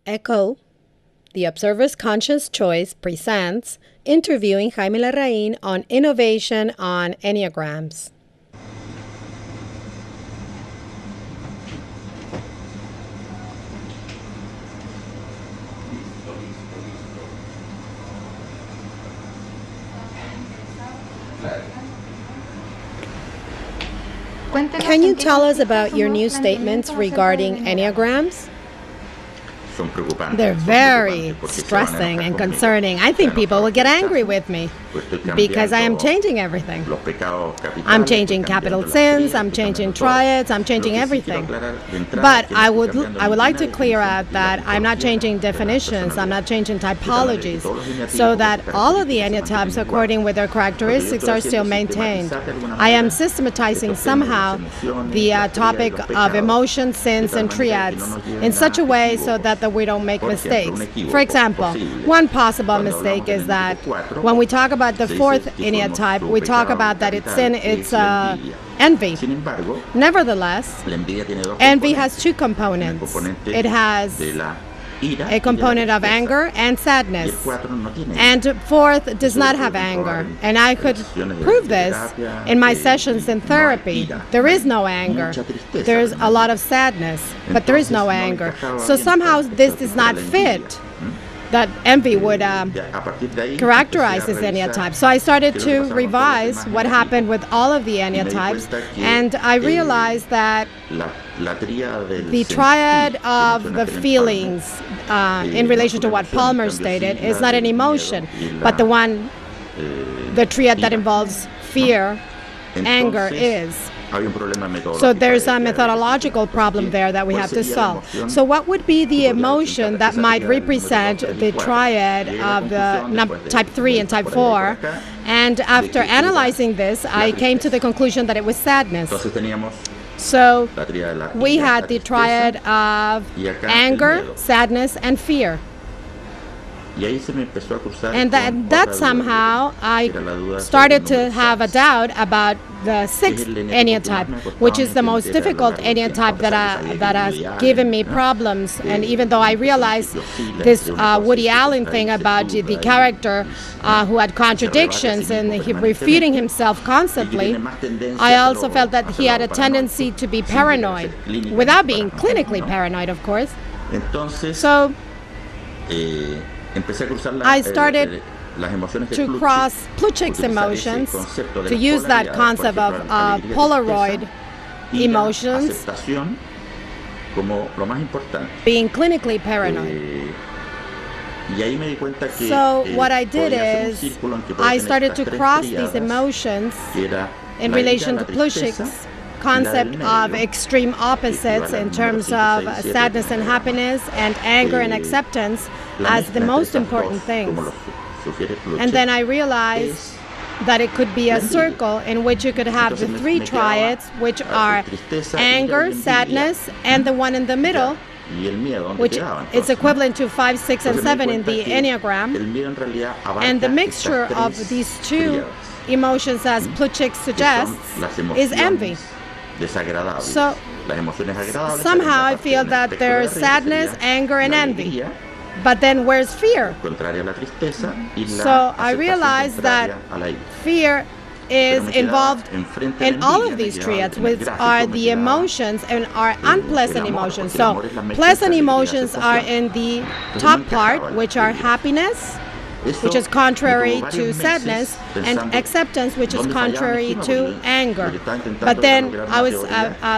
Echo, the Observer's Conscious Choice presents interviewing Jaime Larrain on innovation on Enneagrams. Can you tell us about your new statements regarding Enneagrams? They're very stressing and concerning. I think people will get angry with me because I am changing everything. I'm changing capital sins, I'm changing triads, I'm changing everything. But I would like to clear out that I'm not changing definitions, I'm not changing typologies, so that all of the enneatypes according with their characteristics are still maintained. I am systematizing somehow the topic of emotions, sins, and triads in such a way so that we don't make mistakes. For example, one possible mistake is that when we talk about the fourth enneatype, we talk about that it's envy. Nevertheless, envy has two components. It has a component of anger and sadness. And fourth does not have anger. And I could prove this in my sessions in therapy. There is no anger. There's a lot of sadness, but there is no anger. So somehow this does not fit that envy would characterize this enneatype. So I started to revise what happened with all of the enneatypes, and I realized that the triad of the feelings in relation to what Palmer stated is not an emotion, but the triad that involves fear, anger is. So there's a methodological problem there that we have to solve. So what would be the emotion that might represent the triad of the type 3 and type 4? And after analyzing this, I came to the conclusion that it was sadness. So we had the triad of anger, sadness, and fear. And that somehow I started to have a doubt about the sixth enneatype, which is the most difficult enneatype that has given me problems. And even though I realized this Woody Allen thing about the character who had contradictions and he refuting himself constantly, I also felt that he had a tendency to be paranoid, without being clinically paranoid, of course. So I started to cross Plutchik's emotions, to use that concept of Polaroid emotions, being clinically paranoid. So what I did is I started to cross these emotions in relation to Plutchik's concept of extreme opposites in terms of sadness and happiness and anger and acceptance as the most important things. And then I realized that it could be a circle in which you could have the three triads, which are anger, sadness, and the one in the middle, which is equivalent to 5, 6, and 7 in the Enneagram. And the mixture of these two emotions, as Plutchik suggests, is envy. So somehow I feel that there's sadness, anger, and envy. But then where's fear? So I realized that fear is involved in all of these triads, which are the emotions and are unpleasant emotions. So pleasant emotions are in the top part, which are happiness, which is contrary to sadness, and acceptance, which is contrary to anger. But then I was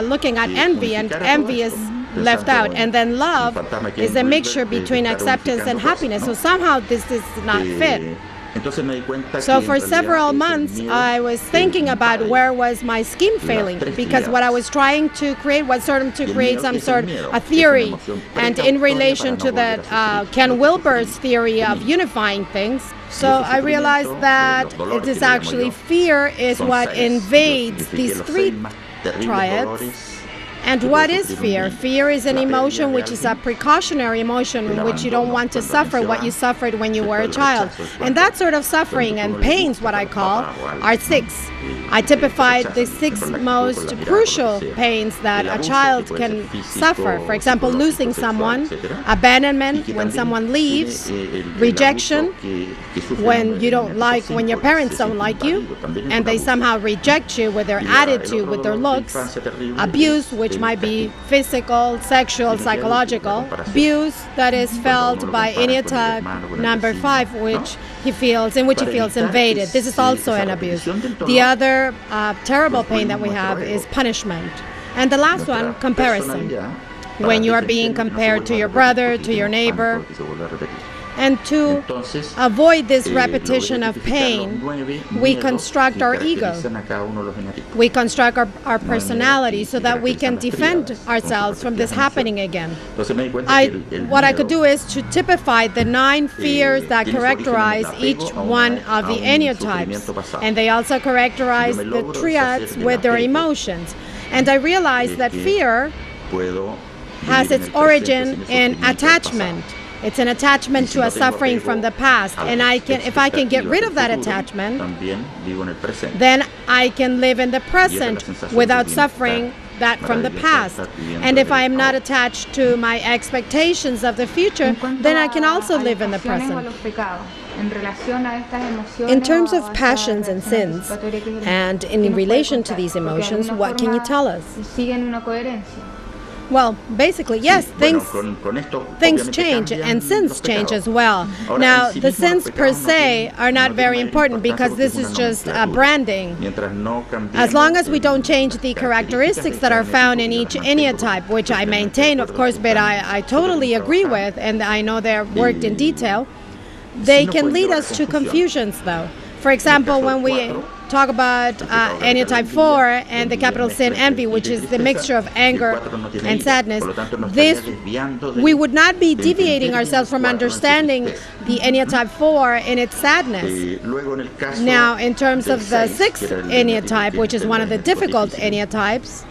looking at envy, and envy is left out. And then love is a mixture between acceptance and happiness. So somehow this does not fit. So for several months, I was thinking about where was my scheme failing, because what I was trying to create was to create some sort of a theory. And in relation to that Ken Wilber's theory of unifying things, so I realized that it is actually fear is what invades these three triads. And what is fear? Fear is an emotion which is a precautionary emotion in which you don't want to suffer what you suffered when you were a child. And that sort of suffering and pains, what I call, are 6. I typified the 6 most crucial pains that a child can suffer. For example, losing someone, abandonment when someone leaves, rejection when you don't like, when your parents don't like you and they somehow reject you with their attitude, with their looks, abuse, which might be physical, sexual, psychological, abuse that is felt by Enneatype number 5, in which he feels invaded. This is also an abuse. The other terrible pain that we have is punishment. And the last one, comparison. When you are being compared to your brother, to your neighbor. And to avoid this repetition of pain, we construct our ego. We construct our personality so that we can defend ourselves from this happening again. What I could do is to typify the 9 fears that characterize each one of the Enneatypes. And they also characterize the triads with their emotions. And I realized that fear has its origin in attachment. It's an attachment to a suffering from the past, and if I can get rid of that attachment, then I can live in the present without suffering that from the past. And if I am not attached to my expectations of the future, then I can also live in the present. In terms of passions and sins, and in relation to these emotions, what can you tell us? Well, basically, yes, things change and sins change as well. Now, the sins per se are not very important because this is just branding. As long as we don't change the characteristics that are found in each Enneatype, which I maintain, of course, but I totally agree with, and I know they're worked in detail, they can lead us to confusions, though. For example, when we talk about Enneatype 4 and the capital sin envy, which is the mixture of anger and sadness, we would not be deviating ourselves from understanding the Enneatype 4 in its sadness. Now, in terms of the 6th Enneatype, which is one of the difficult Enneatypes,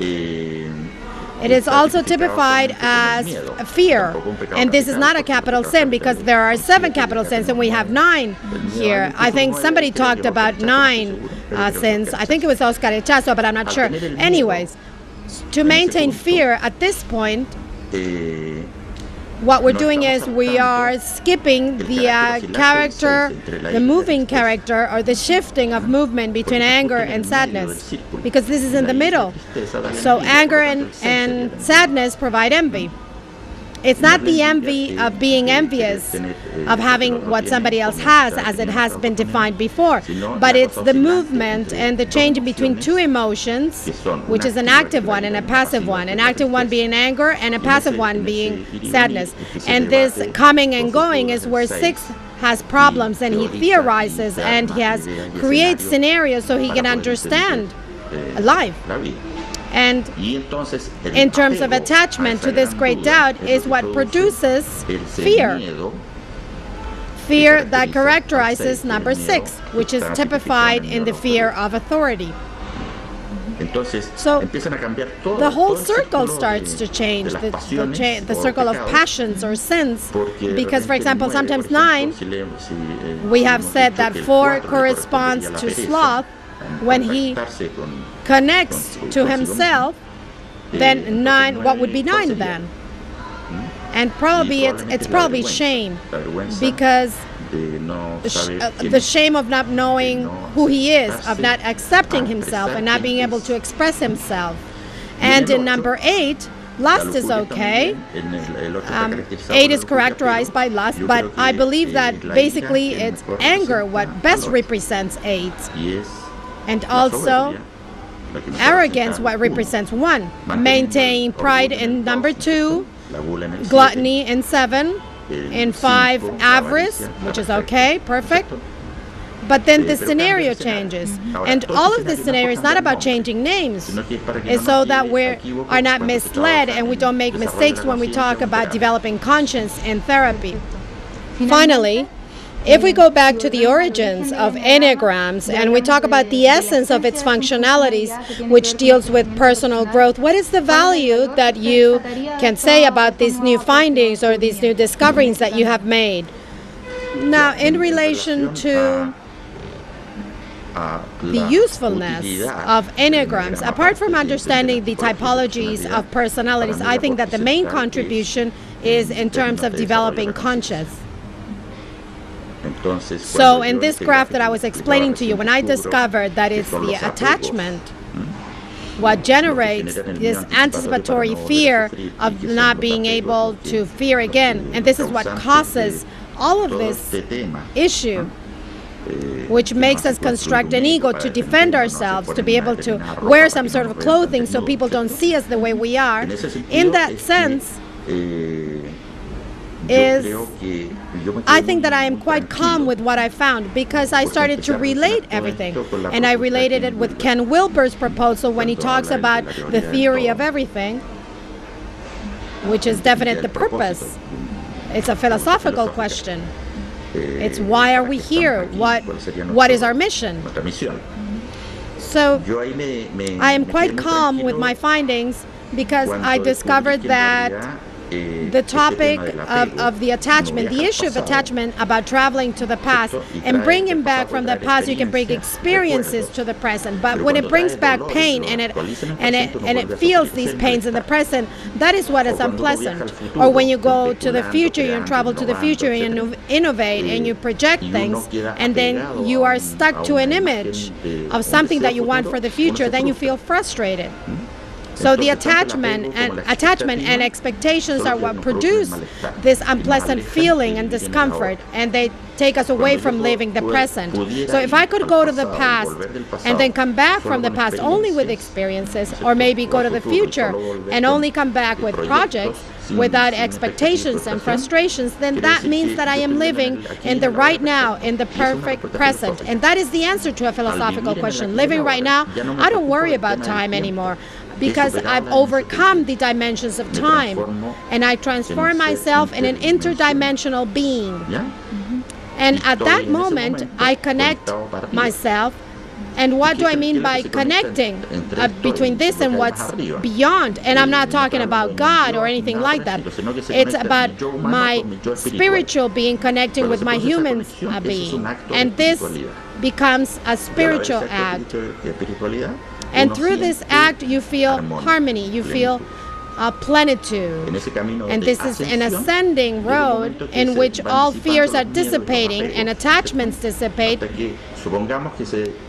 it is also typified as fear, and this is not a capital sin because there are 7 capital sins and we have 9 here. I think somebody talked about 9 sins. I think it was Oscar Echazo, but I'm not sure. Anyways, to maintain fear at this point, what we're doing is we are skipping the character, the moving character, or the shifting of movement between anger and sadness, because this is in the middle. So anger and sadness provide envy. It's not the envy of being envious of having what somebody else has, as it has been defined before, but it's the movement and the change between 2 emotions, which is an active one and a passive one, an active one being anger and a passive one being sadness. And this coming and going is where 6 has problems, and he theorizes and he creates scenarios so he can understand life. And in terms of attachment to this great doubt is what produces fear. Fear that characterizes number 6, which is typified in the fear of authority. So the whole circle starts to change, the circle of passions or sins, because, for example, sometimes 9, we have said that 4 corresponds to sloth. When he connects to himself, then 9, what would be 9 then? And probably it's probably shame, because the shame of not knowing who he is, of not accepting himself and not being able to express himself. And in number 8, lust is okay. 8 is characterized by lust, but I believe that basically it's anger what best represents 8. And also arrogance, what represents 1. Maintaining pride in number 2, gluttony in 7, in 5, avarice, which is okay, perfect. But then the scenario changes. And all of this scenario is not about changing names. It's so that we are not misled and we don't make mistakes when we talk about developing conscience in therapy. Finally, If we go back to the origins of Enneagrams and we talk about the essence of its functionalities, which deals with personal growth, what is the value that you can say about these new findings or these new discoveries that you have made? Now, in relation to the usefulness of Enneagrams, apart from understanding the typologies of personalities, I think that the main contribution is in terms of developing conscience. So in this graph that I was explaining to you, when I discovered that it's the attachment what generates this anticipatory fear of not being able to fear again, and this is what causes all of this issue, which makes us construct an ego to defend ourselves, to be able to wear some sort of clothing so people don't see us the way we are. In that sense, I think that I am quite calm with what I found because I started to relate everything. And I related it with Ken Wilber's proposal when he talks about the theory of everything, which is definite the purpose. It's a philosophical question. It's why are we here? What is our mission? So I am quite calm with my findings because I discovered that the topic of the attachment, the issue of attachment about traveling to the past and bringing back from the past, you can bring experiences to the present. But when it brings back pain and it feels these pains in the present, that is what is unpleasant. Or when you go to the future, you travel to the future and you innovate and you project things, and then you are stuck to an image of something that you want for the future, then you feel frustrated. So the attachment and expectations are what produce this unpleasant feeling and discomfort, and they take us away from living the present. So if I could go to the past and then come back from the past only with experiences, or maybe go to the future and only come back with projects without expectations and frustrations, then that means that I am living in the right now, in the perfect present. And that is the answer to a philosophical question. Living right now, I don't worry about time anymore, because I've overcome the dimensions of time and I transform myself in an interdimensional being. And at that moment, I connect myself. And what do I mean by connecting between this and what's beyond? And I'm not talking about God or anything like that. It's about my spiritual being connecting with my human being. And this becomes a spiritual act. And through this act, you feel harmony, you feel plenitude. And this is an ascending road in which all fears are dissipating and attachments dissipate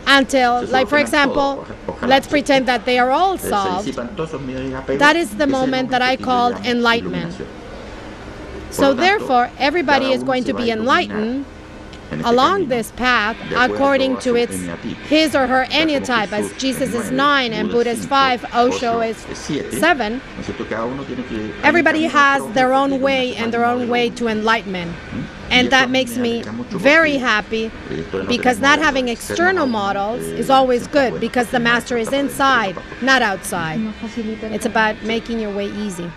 until, like for example, let's pretend that they are all solved. That is the moment that I called enlightenment. So therefore, everybody is going to be enlightened along this path according to his or her enneatype, as Jesus is 9 and Buddha is 5, Osho is 7. Everybody has their own way and their own way to enlightenment. And that makes me very happy, because not having external models is always good, because the master is inside, not outside. It's about making your way easy.